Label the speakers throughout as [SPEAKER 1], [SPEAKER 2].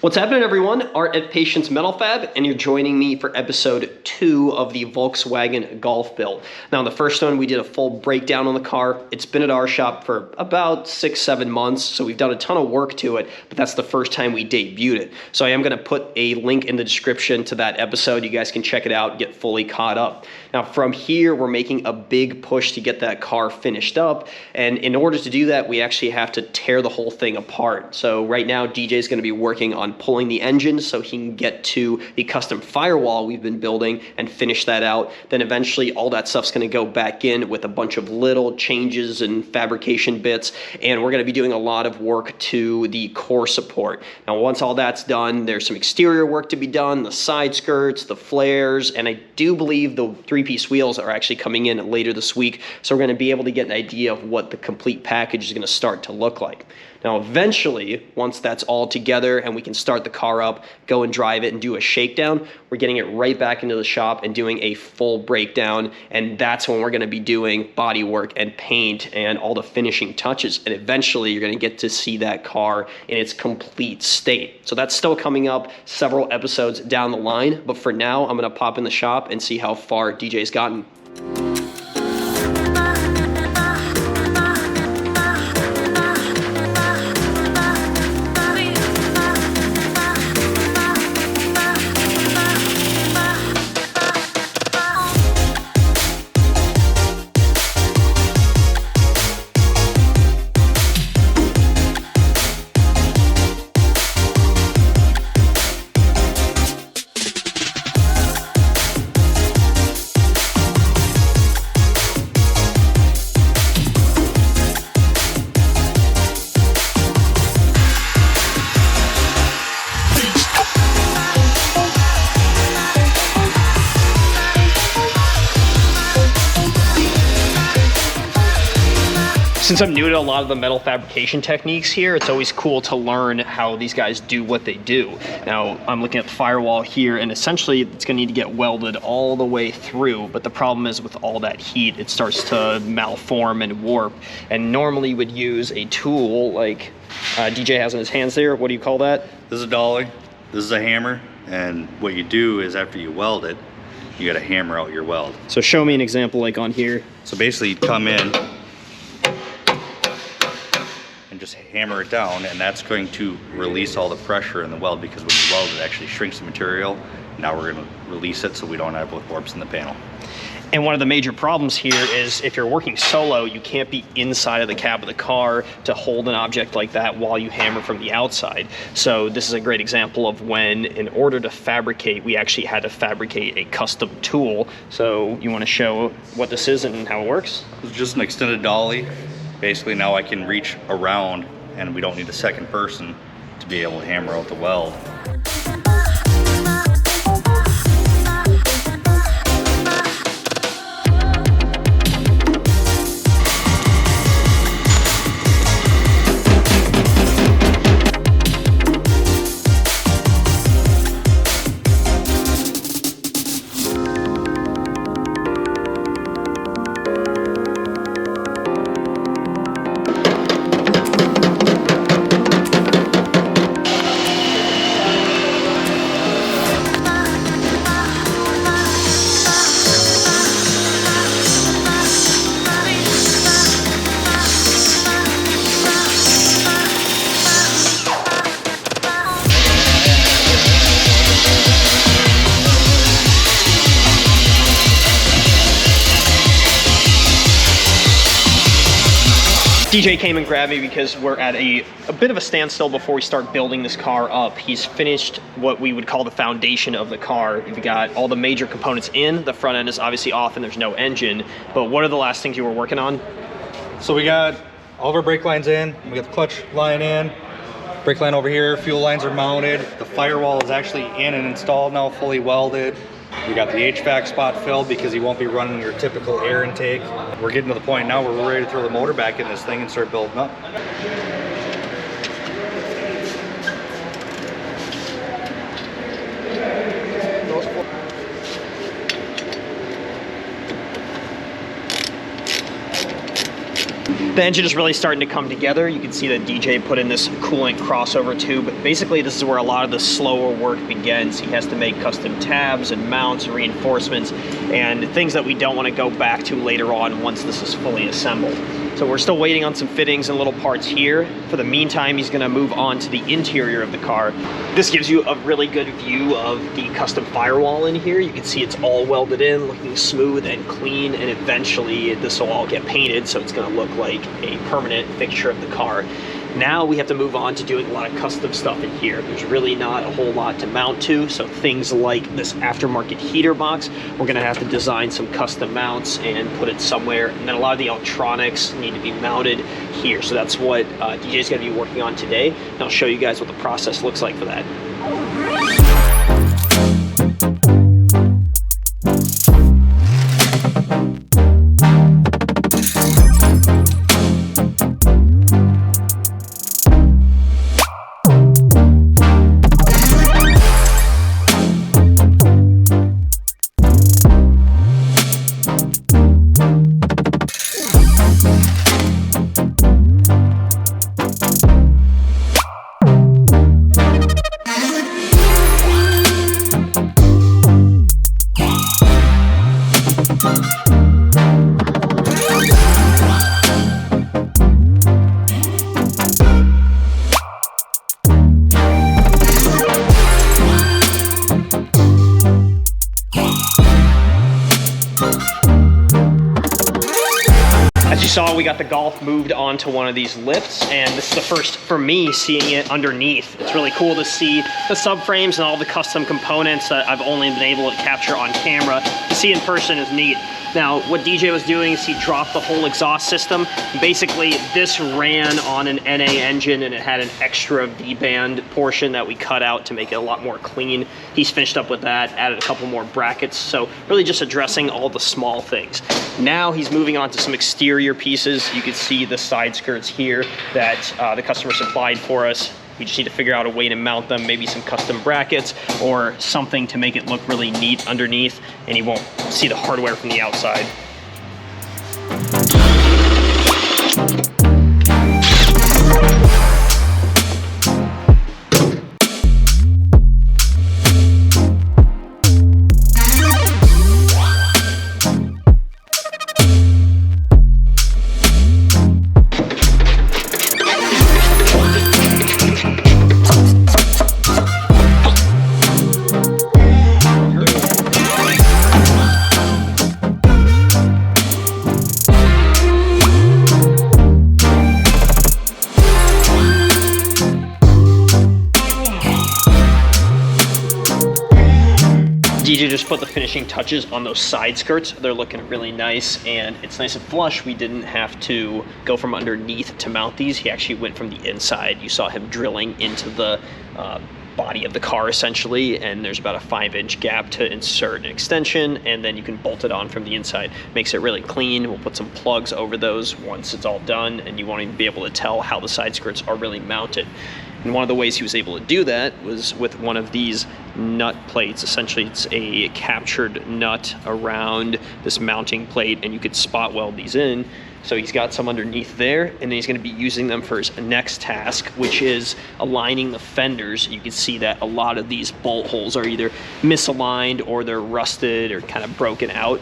[SPEAKER 1] What's happening, everyone? Art at Patience Metal Fab, and you're joining me for episode 2 of the Volkswagen Golf build. Now, in the first one, we did a full breakdown on the car. It's been at our shop for about 6-7 months, so we've done a ton of work to it, but that's the first time we debuted it. So I am going to put a link in the description to that episode. You guys can check it out, get fully caught up. Now, from here, we're making a big push to get that car finished up, and in order to do that, we actually have to tear the whole thing apart. So right now, DJ's going to be working on pulling the engine so he can get to the custom firewall we've been building and finish that out. Then eventually all that stuff's going to go back in with a bunch of little changes and fabrication bits, and we're going to be doing a lot of work to the core support. Now, once all that's done, there's some exterior work to be done, the side skirts, the flares, and I do believe the 3-piece wheels are actually coming in later this week, so we're going to be able to get an idea of what the complete package is going to start to look like. Now, eventually, once that's all together and we can start the car up, go and drive it and do a shakedown, we're getting it right back into the shop and doing a full breakdown, and that's when we're going to be doing body work and paint and all the finishing touches, and eventually you're going to get to see that car in its complete state. So that's still coming up several episodes down the line, but for now, I'm going to pop in the shop and see how far DJ's gotten. Since I'm new to a lot of the metal fabrication techniques here, it's always cool to learn how these guys do what they do. Now, I'm looking at the firewall here, and essentially it's gonna need to get welded all the way through, but the problem is with all that heat, it starts to malform and warp. And normally you would use a tool like DJ has in his hands there. What do you call that?
[SPEAKER 2] This is a dolly, this is a hammer, and what you do is after you weld it, you gotta hammer out your weld.
[SPEAKER 1] So show me an example like on here.
[SPEAKER 2] So basically you come in, just hammer it down, and that's going to release all the pressure in the weld, because when you weld it actually shrinks the material. Now we're going to release it so we don't have warps in the panel.
[SPEAKER 1] And one of the major problems here is if you're working solo, you can't be inside of the cab of the car to hold an object like that while you hammer from the outside. So this is a great example of when, in order to fabricate, we actually had to fabricate a custom tool. So you want to show what this is and how it works?
[SPEAKER 2] It's just an extended dolly. Basically now I can reach around and we don't need a second person to be able to hammer out the weld.
[SPEAKER 1] DJ came and grabbed me because we're at a bit of a standstill before we start building this car up. He's finished what we would call the foundation of the car. You've got all the major components in. The front end is obviously off and there's no engine. But what are the last things you were working on?
[SPEAKER 3] So we got all of our brake lines in. We got the clutch line in. Brake line over here. Fuel lines are mounted. The firewall is actually in and installed now, fully welded. We got the HVAC spot filled because you won't be running your typical air intake. We're getting to the point now where we're ready to throw the motor back in this thing and start building up.
[SPEAKER 1] The engine is really starting to come together. You can see that DJ put in this coolant crossover tube. Basically, this is where a lot of the slower work begins. He has to make custom tabs and mounts and reinforcements and things that we don't want to go back to later on once this is fully assembled. So we're still waiting on some fittings and little parts here. For the meantime, he's gonna move on to the interior of the car. This gives you a really good view of the custom firewall in here. You can see it's all welded in, looking smooth and clean, and eventually this will all get painted, so it's gonna look like a permanent fixture of the car. Now we have to move on to doing a lot of custom stuff in here. There's really not a whole lot to mount to, so things like this aftermarket heater box, we're gonna have to design some custom mounts and put it somewhere. And then a lot of the electronics need to be mounted here. So that's what DJ's gonna be working on today. And I'll show you guys what the process looks like for that. Saw we got the Golf moved onto one of these lifts, and this is the first for me seeing it underneath. It's really cool to see the subframes and all the custom components that I've only been able to capture on camera. To see in person is neat. Now, what DJ was doing is he dropped the whole exhaust system. Basically, this ran on an NA engine and it had an extra V-band portion that we cut out to make it a lot more clean. He's finished up with that, added a couple more brackets. So really just addressing all the small things. Now he's moving on to some exterior pieces. You can see the side skirts here that the customer supplied for us. We just need to figure out a way to mount them, maybe some custom brackets or something to make it look really neat underneath, and you won't see the hardware from the outside. DJ just put the finishing touches on those side skirts. They're looking really nice, and it's nice and flush. We didn't have to go from underneath to mount these. He actually went from the inside. You saw him drilling into the body of the car essentially, and there's about a 5-inch gap to insert an extension, and then you can bolt it on from the inside. Makes it really clean. We'll put some plugs over those once it's all done, and you won't even be able to tell how the side skirts are really mounted. And one of the ways he was able to do that was with one of these nut plates. Essentially, it's a captured nut around this mounting plate, and you could spot weld these in. So he's got some underneath there, and then he's going to be using them for his next task, which is aligning the fenders. You can see that a lot of these bolt holes are either misaligned or they're rusted or kind of broken out.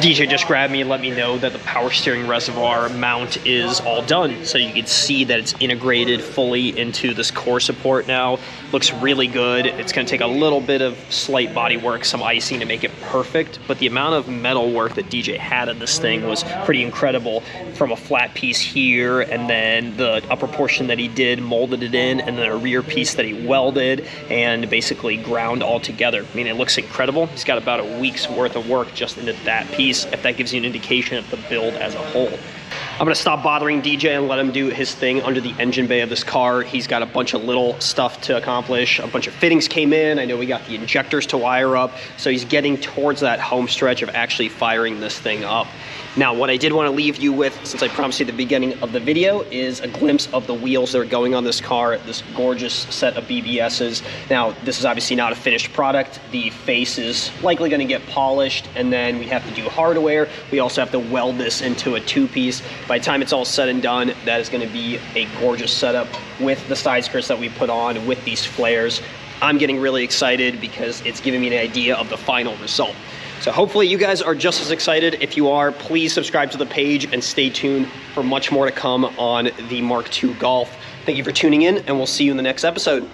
[SPEAKER 1] DJ just grabbed me and let me know that the power steering reservoir mount is all done. So you can see that it's integrated fully into this core support now. Looks really good. It's gonna take a little bit of slight body work, some icing to make it perfect, but the amount of metal work that DJ had in this thing was pretty incredible. From a flat piece here, and then the upper portion that he did, molded it in, and then a rear piece that he welded and basically ground all together. I mean, it looks incredible. He's got about a week's worth of work just into that piece, if that gives you an indication of the build as a whole. I'm gonna stop bothering DJ and let him do his thing under the engine bay of this car. He's got a bunch of little stuff to accomplish. A bunch of fittings came in. I know we got the injectors to wire up. So he's getting towards that home stretch of actually firing this thing up. Now, what I did want to leave you with, since I promised you at the beginning of the video, is a glimpse of the wheels that are going on this car, this gorgeous set of BBSs. Now, this is obviously not a finished product. The face is likely going to get polished, and then we have to do hardware. We also have to weld this into a two-piece. By the time it's all said and done, that is going to be a gorgeous setup with the side skirts that we put on, with these flares. I'm getting really excited because it's giving me an idea of the final result. So hopefully you guys are just as excited. If you are, please subscribe to the page and stay tuned for much more to come on the Mark II Golf. Thank you for tuning in, and we'll see you in the next episode.